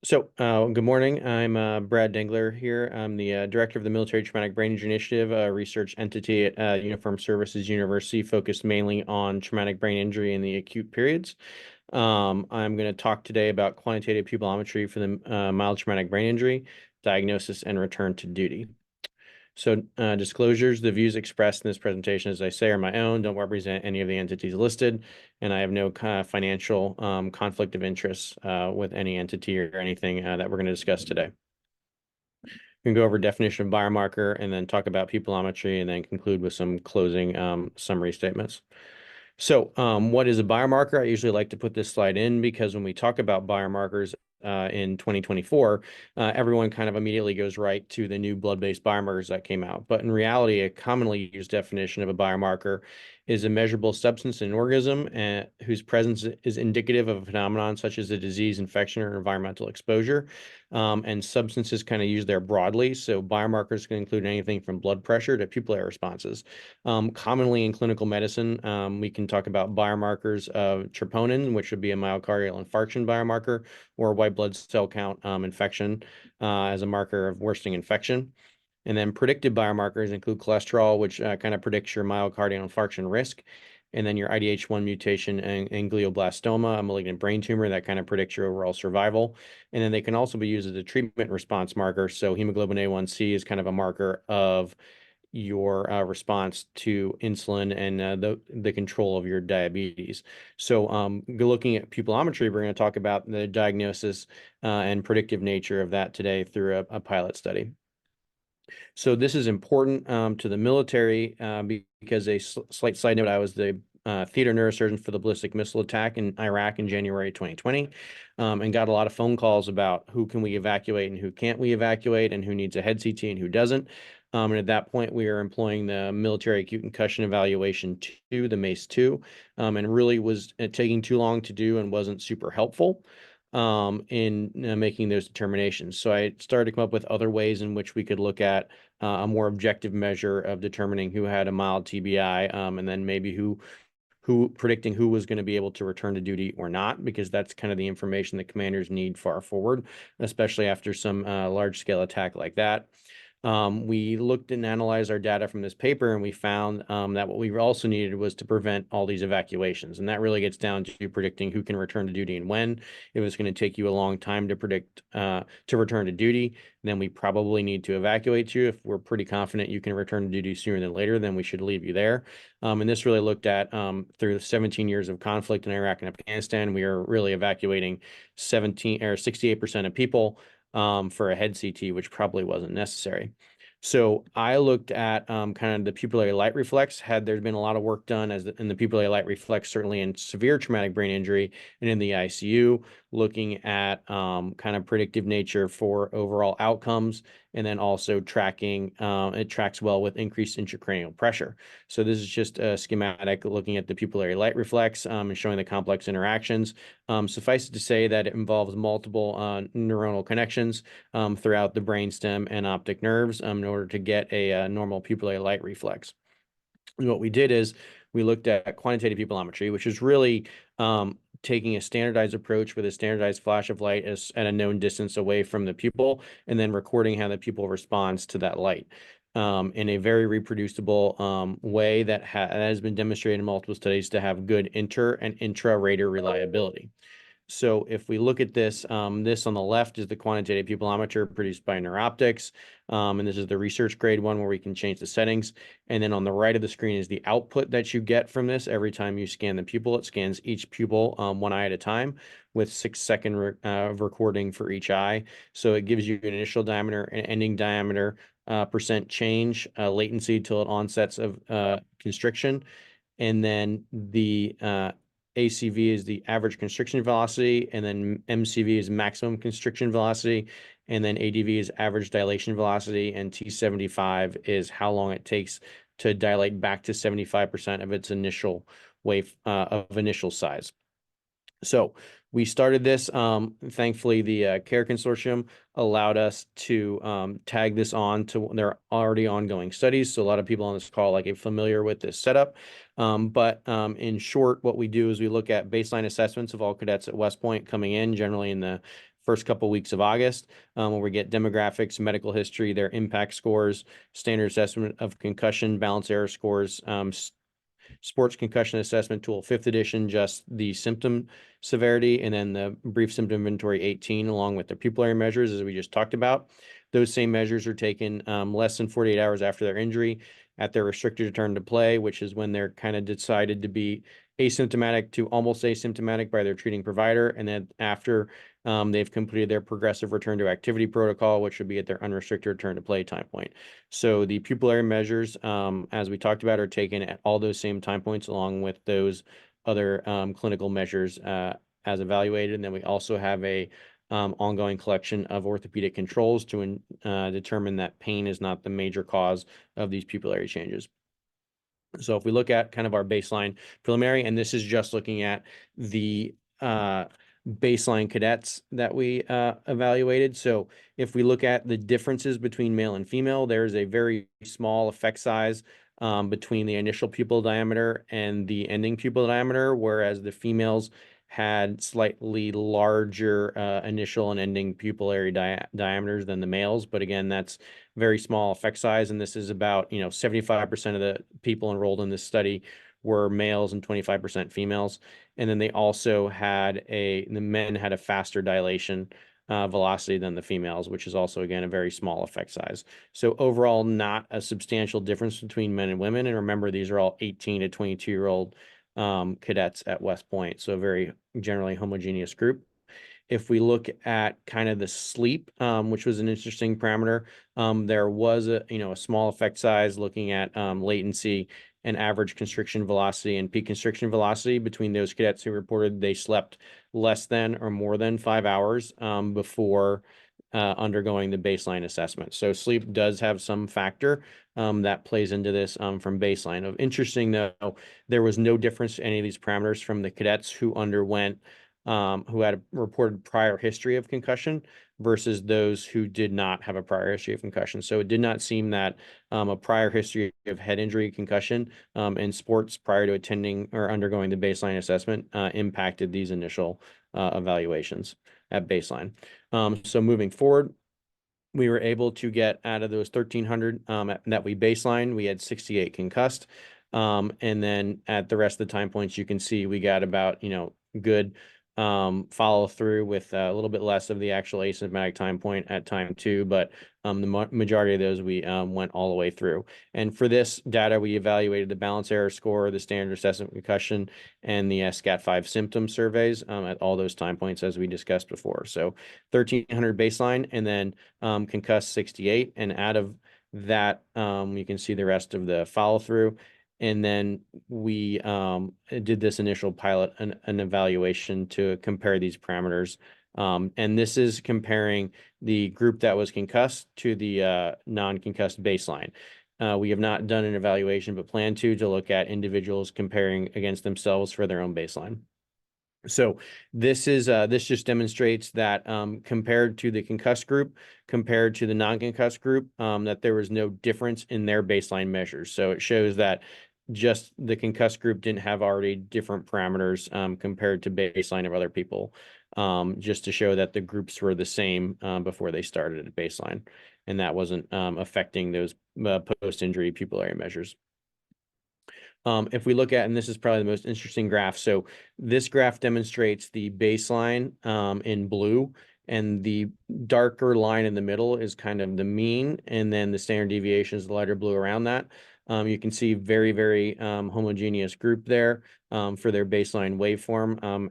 Good morning. I'm Brad Dengler here. I'm the director of the Military Traumatic Brain Injury Initiative, a research entity at Uniformed Services University, focused mainly on traumatic brain injury in the acute periods. I'm going to talk today about quantitative pupillometry for the mild traumatic brain injury, diagnosis, and return to duty. Disclosures, the views expressed in this presentation, as I say, are my own, don't represent any of the entities listed, and I have no financial conflict of interest with any entity or anything that we're going to discuss today. We can go over definition of biomarker and then talk about pupillometry and then conclude with some closing summary statements. What is a biomarker? I usually like to put this slide in because when we talk about biomarkers in 2024, everyone kind of immediately goes right to the new blood-based biomarkers that came out. But in reality, a commonly used definition of a biomarker is a measurable substance in an organism whose presence is indicative of a phenomenon such as a disease, infection, or environmental exposure. And substances kind of used there broadly. So biomarkers can include anything from blood pressure to pupillary responses. Commonly in clinical medicine, we can talk about biomarkers of troponin, which would be a myocardial infarction biomarker, or white blood cell count infection as a marker of worsening infection. And then predictive biomarkers include cholesterol, which kind of predicts your myocardial infarction risk. And then your IDH1 mutation and glioblastoma, a malignant brain tumor that kind of predicts your overall survival. And then they can also be used as a treatment response marker. So hemoglobin A1C is kind of a marker of your response to insulin and the control of your diabetes. Looking at pupillometry, we're going to talk about the diagnosis and predictive nature of that today through a pilot study. So this is important to the military because a slight side note, I was the theater neurosurgeon for the ballistic missile attack in Iraq in January 2020 and got a lot of phone calls about who can we evacuate and who can't we evacuate and who needs a head CT and who doesn't. And at that point, we were employing the Military Acute Concussion Evaluation 2, the MACE-2, and really was taking too long to do and wasn't super helpful in making those determinations. So I started to come up with other ways in which we could look at a more objective measure of determining who had a mild TBI, and then maybe who predicting who was going to be able to return to duty or not, because that's kind of the information that commanders need far forward, especially after some large scale attack like that. We looked and analyzed our data from this paper, and we found that what we also needed was to prevent all these evacuations. And that really gets down to predicting who can return to duty and when. If it's going to take you a long time to predict to return to duty, then we probably need to evacuate you. If we're pretty confident you can return to duty sooner than later, then we should leave you there. And this really looked at through 17 years of conflict in Iraq and Afghanistan, we are really evacuating 68% of people for a head CT, which probably wasn't necessary. So I looked at kind of the pupillary light reflex. Had there been a lot of work done in the pupillary light reflex, certainly in severe traumatic brain injury and in the ICU, looking at kind of predictive nature for overall outcomes, and then also tracking, it tracks well with increased intracranial pressure. So this is just a schematic looking at the pupillary light reflex and showing the complex interactions. Suffice it to say that it involves multiple neuronal connections throughout the brainstem and optic nerves in order to get a normal pupillary light reflex. And what we did is we looked at quantitative pupillometry, which is really taking a standardized approach with a standardized flash of light at a known distance away from the pupil, and then recording how the pupil responds to that light in a very reproducible way that has been demonstrated in multiple studies to have good inter and intra-rater reliability. So if we look at this, this on the left is the quantitative pupillometer produced by Neuroptics. And this is the research grade one where we can change the settings. And then on the right of the screen is the output that you get from this. Every time you scan the pupil, it scans each pupil one eye at a time with 6-second recording for each eye. So it gives you an initial diameter and ending diameter, percent change, latency till it onsets of constriction. And then the ACV is the average constriction velocity, and then MCV is maximum constriction velocity, and then ADV is average dilation velocity, and T75 is how long it takes to dilate back to 75% of its initial wave of initial size. So we started this. Thankfully, the CARE Consortium allowed us to tag this on to their already ongoing studies. So a lot of people on this call are familiar with this setup. But in short, what we do is we look at baseline assessments of all cadets at West Point coming in, generally in the first couple weeks of August, where we get demographics, medical history, their impact scores, standard assessment of concussion, balance error scores, sports concussion assessment tool 5th edition, just the symptom severity, and then the brief symptom inventory 18, along with the pupillary measures, as we just talked about. Those same measures are taken less than 48 hours after their injury at their restricted return to play, which is when they're kind of decided to be asymptomatic to almost asymptomatic by their treating provider. And then after they've completed their progressive return to activity protocol, which would be at their unrestricted return to play time point. So the pupillary measures, as we talked about, are taken at all those same time points, along with those other clinical measures as evaluated. And then we also have a ongoing collection of orthopedic controls to determine that pain is not the major cause of these pupillary changes. So if we look at kind of our baseline preliminary, and this is just looking at the baseline cadets that we evaluated. So if we look at the differences between male and female, there's a very small effect size between the initial pupil diameter and the ending pupil diameter, whereas the females had slightly larger initial and ending pupillary diameters than the males. But again, that's very small effect size. And this is about, 75% of the people enrolled in this study were males and 25% females. And then they also had the men had a faster dilation velocity than the females, which is also, again, a very small effect size. So overall, not a substantial difference between men and women. And remember, these are all 18 to 22-year-old cadets at West Point. So a very generally homogeneous group. If we look at kind of the sleep, which was an interesting parameter, there was a small effect size looking at latency and average constriction velocity and peak constriction velocity between those cadets who reported they slept less than or more than 5 hours before undergoing the baseline assessment. So sleep does have some factor that plays into this from baseline. Of interesting though, there was no difference in any of these parameters from the cadets who underwent who had a reported prior history of concussion versus those who did not have a prior history of concussion. So it did not seem that a prior history of head injury concussion in sports prior to attending or undergoing the baseline assessment impacted these initial evaluations at baseline. So moving forward, we were able to get out of those 1,300 that we baseline, we had 68 concussed. And then at the rest of the time points, you can see we got about, good follow through with a little bit less of the actual asymptomatic time point at time 2, but the majority of those we went all the way through. And for this data, we evaluated the balance error score, the standard assessment concussion, and the SCAT-5 symptom surveys at all those time points as we discussed before. So 1,300 baseline, and then concussed 68, and out of that, you can see the rest of the follow through. And then we did this initial pilot, an evaluation to compare these parameters. And this is comparing the group that was concussed to the non-concussed baseline. We have not done an evaluation, but plan to look at individuals comparing against themselves for their own baseline. So this just demonstrates that compared to the concussed group, compared to the non-concussed group, that there was no difference in their baseline measures. So it shows that just the concussed group didn't have already different parameters compared to baseline of other people, just to show that the groups were the same before they started at baseline, and that wasn't affecting those post-injury pupillary measures. If we look at, and this is probably the most interesting graph, so this graph demonstrates the baseline in blue, and the darker line in the middle is kind of the mean, and then the standard deviation is the lighter blue around that. You can see very, very homogeneous group there for their baseline waveform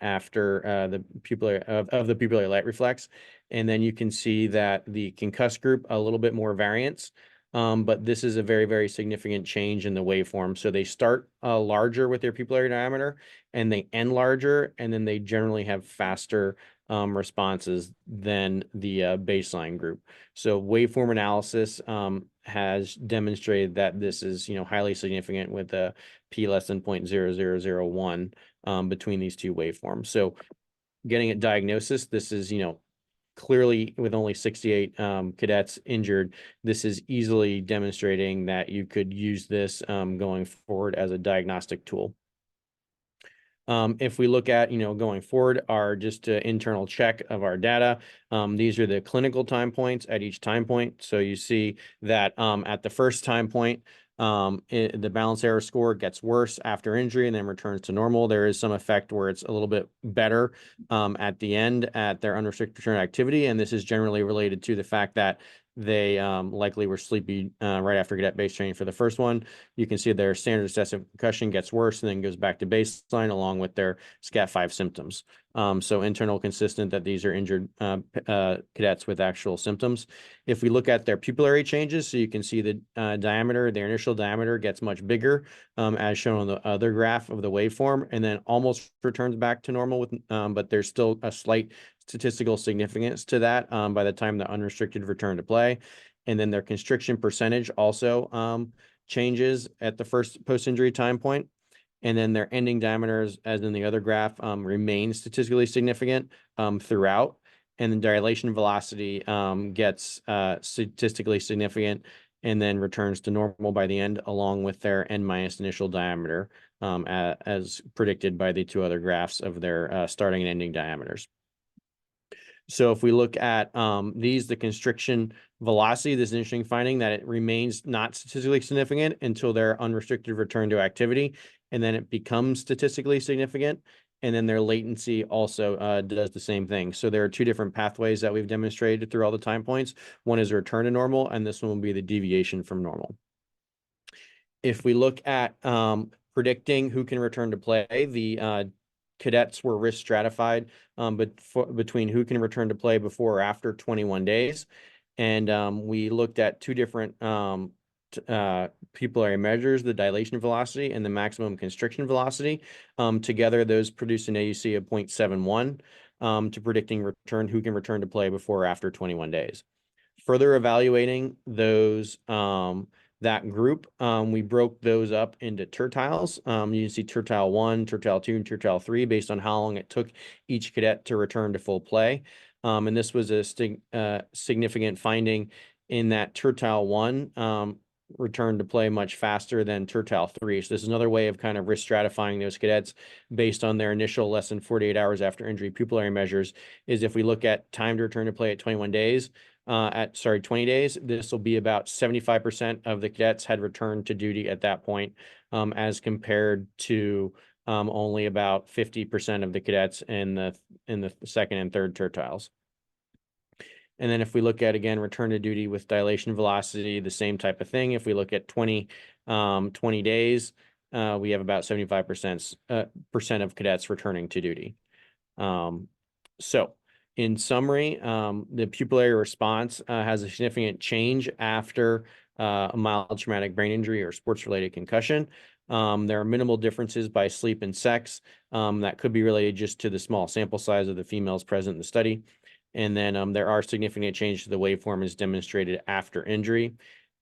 after the pupillary of the pupillary light reflex. And then you can see that the concussed group, a little bit more variance. But this is a very, very significant change in the waveform. So they start larger with their pupillary diameter, and they end larger, and then they generally have faster responses than the baseline group. So waveform analysis has demonstrated that this is, highly significant with a p less than 0.0001 between these two waveforms. So getting at diagnosis, this is, clearly with only 68 cadets injured, this is easily demonstrating that you could use this going forward as a diagnostic tool. If we look at, going forward, our just internal check of our data, these are the clinical time points at each time point. So you see that at the first time point, the balance error score gets worse after injury and then returns to normal. There is some effect where it's a little bit better at the end at their unrestricted return activity. And this is generally related to the fact that they likely were sleepy right after cadet-based training for the first one. You can see their standard excessive concussion gets worse and then goes back to baseline along with their SCAT5 symptoms. So internal consistent that these are injured cadets with actual symptoms. If we look at their pupillary changes, so you can see the diameter, their initial diameter gets much bigger as shown on the other graph of the waveform, and then almost returns back to normal with, but there's still a slight statistical significance to that by the time the unrestricted return to play. And then their constriction percentage also changes at the first post-injury time point. And then their ending diameters, as in the other graph, remain statistically significant throughout. And the dilation velocity gets statistically significant and then returns to normal by the end, along with their n minus initial diameter, as predicted by the two other graphs of their starting and ending diameters. So if we look at the constriction velocity, this is an interesting finding that it remains not statistically significant until their unrestricted return to activity, and then it becomes statistically significant, and then their latency also does the same thing. So there are two different pathways that we've demonstrated through all the time points. One is a return to normal, and this one will be the deviation from normal. If we look at predicting who can return to play, the cadets were risk stratified between who can return to play before or after 21 days. And we looked at two different pupillary measures, the dilation velocity and the maximum constriction velocity. Together, those produce an AUC of 0.71 to predicting who can return to play before or after 21 days. Further evaluating those that group, we broke those up into tertiles. You can see tertile 1, tertile 2, and tertile 3 based on how long it took each cadet to return to full play. And this was a significant finding in that tertile 1 returned to play much faster than tertile 3. So this is another way of kind of risk stratifying those cadets based on their initial less than 48 hours after injury pupillary measures. Is if we look at time to return to play at 21 days, 20 days, this will be about 75% of the cadets had returned to duty at that point, as compared to only about 50% of the cadets in the second and third tertiles. And then if we look at, again, return to duty with dilation velocity, the same type of thing. If we look at 20 days, we have about 75% of cadets returning to duty. So in summary, the pupillary response has a significant change after a mild traumatic brain injury or sports-related concussion. There are minimal differences by sleep and sex that could be related just to the small sample size of the females present in the study. And then there are significant changes to the waveform as demonstrated after injury.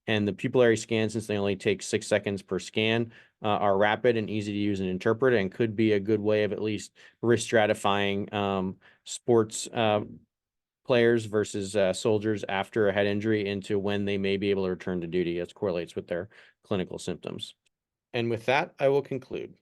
And the pupillary scans, since they only take 6 seconds per scan, are rapid and easy to use and interpret, and could be a good way of at least risk stratifying sports players versus soldiers after a head injury into when they may be able to return to duty, as correlates with their clinical symptoms. And with that, I will conclude.